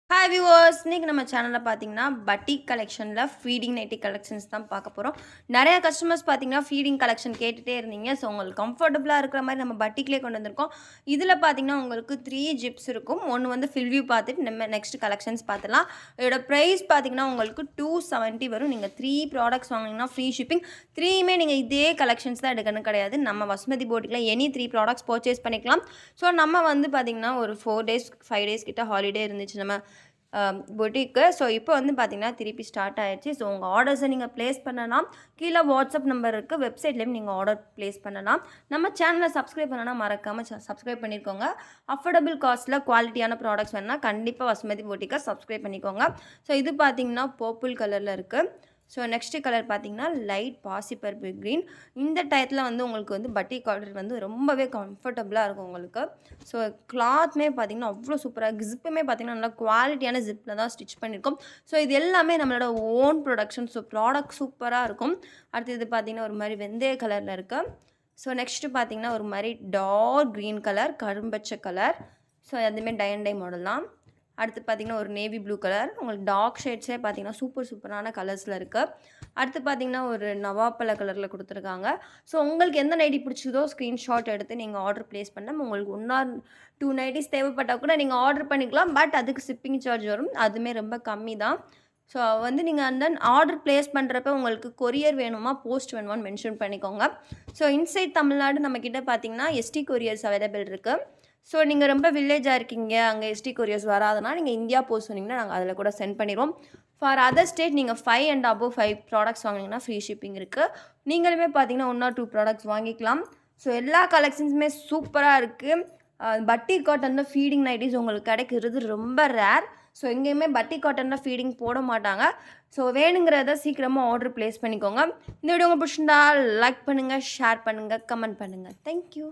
Hi viewers! இன்னைக்கு நம்ம சேனல்ல பார்த்தீங்கன்னா, பட்டிக் கலெக்ஷன்ல ஃபீடிங் நைட்டி கலெக்ஷன்ஸ் தான் பார்க்க போறோம். நெறைய கஸ்டமர்ஸ் பார்த்தீங்கன்னா, ஃபீடிங் கலெக்ஷன் கேட்டுட்டே இருந்தீங்க. ஸோ, உங்களுக்கு கம்ஃபர்டபுளா இருக்கிற மாரி நம்ம பட்டிக்லேயே கொண்டு வந்திருக்கோம். இதில பார்த்தீங்கன்னா, உங்களுக்கு 3 ஜிப்ஸ் இருக்கும். ஒண்ணு வந்து ஃபில் வியூ பார்த்துட்டு நம்ம நெக்ஸ்ட் கலெக்ஷன்ஸ் பார்த்துடலாம். இதோட பிரைஸ் பார்த்தீங்கன்னா, உங்களுக்கு 270 வரும். நீங்க 3 ப்ராடக்ட்ஸ் வாங்குனீங்கன்னா ஃப்ரீ ஷிப்பிங். 3யுமே நீங்க இதே கலெக்ஷன்ஸ் தான் எடுக்கணும் கிடையாது. நம்ம வசுமதி போட்டிக்ல எனி 3 ப்ராடக்ட்ஸ் பர்ச்சேஸ் பண்ணிக்கலாம். ஸோ, நம்ம வந்து பார்த்தீங்கன்னா, ஒரு 4 டேஸ், 5 டேஸ் கிட்ட ஹாலிடே இருந்துச்சு நம்ம பொட்டிக்கு. ஸோ, இப்போ வந்து பார்த்தீங்கன்னா, திருப்பி ஸ்டார்ட் ஆயிருச்சு. ஸோ, உங்க ஆர்டர்ஸை நீங்க பிளேஸ் பண்ணலாம். கீழ வாட்ஸ்அப் நம்பர் இருக்கு. வெப்சைட்லயும் நீங்க ஆர்டர் பிளேஸ் பண்ணலாம். நம்ம சேனலை சப்ஸ்கிரைப் பண்ணலனா மறக்காம சப்ஸ்கிரைப் பண்ணிக்கோங்க. அஃபோர்டபுள் காஸ்ட்ல குவாலிட்டியான ப்ராடக்ட்ஸ் வேணும்னா கண்டிப்பா வசுமதி பொட்டிக்க சப்ஸ்கிரைப் பண்ணிக்கோங்க. ஸோ, இது பார்த்தீங்கன்னா, பர்பிள் கலர்ல இருக்கு. ஸோ, நெக்ஸ்ட் கலர் பார்த்தீங்கன்னா, லைட் பாசிப்பருப்பு கிரீன். இந்த டயத்துல வந்து உங்களுக்கு வந்து பட்டிக் ஆர்டர் வந்து ரொம்பவே கம்ஃபர்டபுளா இருக்கும் உங்களுக்கு. ஸோ, கிளாத்துமே பார்த்தீங்கன்னா, அவ்வளோ சூப்பரா ஜிப்புமே பார்த்தீங்கன்னா, நல்லா குவாலிட்டியான ஜிப்ல தான் ஸ்டிச் பண்ணியிருக்கோம். ஸோ, இது எல்லாமே நம்மளோட ஓன் ப்ரொடக்ஷன். ஸோ, ப்ராடக்ட் சூப்பரா இருக்கும். அடுத்து இது பார்த்தீங்கன்னா, ஒரு மாரி வெந்தய கலர்ல இருக்கு. ஸோ, நெக்ஸ்ட்டு பார்த்தீங்கன்னா, ஒரு மாரி டார்க் கிரீன் கலர், கரும்பச்சை கலர். ஸோ, அதுவுமே டை அண்ட் டை மாடல் தான். அடுத்து பார்த்தீங்கன்னா, ஒரு நேவி ப்ளூ கலர். உங்களுக்கு டார்க் ஷேட்ஸே பார்த்தீங்கன்னா, சூப்பரான கலர்ஸில் இருக்கு. அடுத்து பார்த்தீங்கன்னா, ஒரு நவாப்பழ கலரில் குடுத்துருக்காங்க. ஸோ, உங்களுக்கு எந்த நைட்டி பிடிச்சதோ ஸ்க்ரீன்ஷாட் எடுத்து நீங்க ஆர்டர் பிளேஸ் பண்ணா, உங்களுக்கு 1 ஆர் 2 நைட்டீஸ் தேவைப்பட்டா கூட நீங்க ஆர்டர் பண்ணிக்கலாம். பட் அதுக்கு ஷிப்பிங் சார்ஜ் வரும். அதுவுமே ரொம்ப கம்மி தான். ஸோ, வந்து நீங்க அண்ட் தென் ஆர்டர் பிளேஸ் பண்ணுறப்ப உங்களுக்கு கொரியர் வேணுமா, போஸ்ட் வேணுமான்னு மென்ஷன் பண்ணிக்கோங்க. ஸோ, இன்சைட் தமிழ்நாடு நம்மக்கிட்ட பார்த்தீங்கன்னா, எஸ்டி கொரியர்ஸ் அவைலபிள் இருக்கு. ஸோ, நீங்க ரொம்ப வில்லேஜா இருக்கீங்க, அங்க எஸ்டி கொரியர்ஸ் வராதுன்னா, நீங்க இந்தியா போஸ்ட் சொன்னீங்கன்னா, நாங்க அதில கூட சென்ட் பண்ணிருவோம். ஃபார் அதர் ஸ்டேட் நீங்க 5 அண்ட் அபோவ் 5 ப்ராடக்ட்ஸ் வாங்குனீங்கன்னா ஃப்ரீ ஷிப்பிங் இருக்கு. நீங்களுமே பார்த்தீங்கன்னா, 1 ஆர் 2 ப்ராடக்ட்ஸ் வாங்கிக்கலாம். ஸோ, எல்லா கலெக்ஷன்ஸுமே சூப்பரா இருக்கு. பட்டிக் காட்டன்ல ஃபீடிங் நைட்டீஸ் உங்களுக்கு கிடைக்கிறது ரொம்ப ரேர். ஸோ, எங்கேயுமே பட்டிக் காட்டன்ல ஃபீடிங் போட மாட்டாங்க. ஸோ, வேணுங்கிறத சீக்கிரமா ஆர்டர் பிளேஸ் பண்ணிக்கோங்க. இந்த வீடியோ உங்களுக்கு பிடிச்சிருந்தா லைக் பண்ணுங்க, ஷேர் பண்ணுங்க, கமெண்ட் பண்ணுங்க. Thank you.